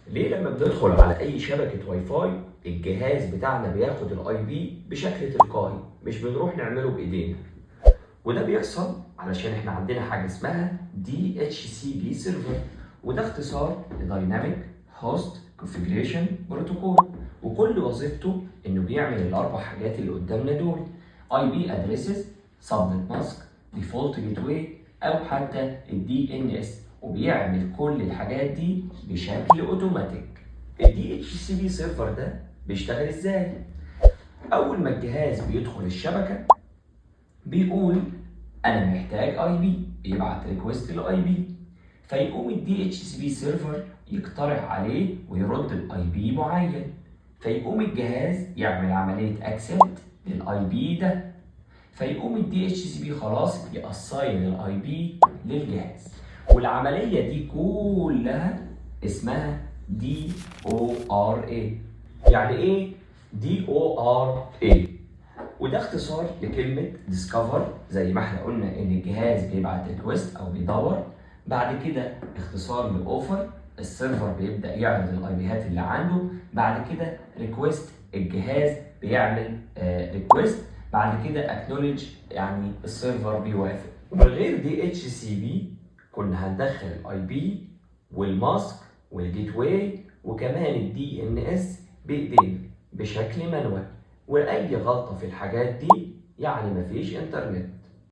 ليه لما بندخل على اي شبكة واي فاي الجهاز بتاعنا بياخد الاي بي بشكل تلقائي، مش بنروح نعمله بايدينا؟ وده بيحصل علشان احنا عندنا حاجة اسمها DHCP سيرفر، وده اختصار لدايناميك هوست كونفيجريشن بروتوكول، وكل وظيفته انه بيعمل الاربع حاجات اللي قدامنا دول: اي بي ادريسز، سبنت ماسك، ديفولت جيت واي، او حتى الدي ان اس، وبيعمل كل الحاجات دي بشكل اوتوماتيك. الدي اتش سي بي سيرفر ده بيشتغل ازاي؟ اول ما الجهاز بيدخل الشبكه بيقول انا محتاج اي بي، بيبعت ريكوست للاي بي، فيقوم الدي اتش سي بي سيرفر يقترح عليه ويرد باي بي معين، فيقوم الجهاز يعمل عمليه اكسبت للاي بي ده، فيقوم الدي اتش سي بي خلاص يأساين الاي بي للجهاز. والعمليه دي كلها اسمها دي او ار اي. يعني ايه دي او ار اي؟ وده اختصار لكلمة discover، زي ما احنا قلنا ان الجهاز بيبعت ريكوست او بيدور. بعد كده اختصار لاوفر، السيرفر بيبدأ يعرض الاي بيهات اللي عنده. بعد كده ريكوست، الجهاز بيعمل ريكوست. بعد كده اكنولج، يعني السيرفر بيوافق. ومن غير دي اتش سي بي كنا هندخل الاي بي والماسك والجيت واي وكمان الدي ان اس بايدينا بشكل مانوال، واي غلطه في الحاجات دي يعني مفيش انترنت.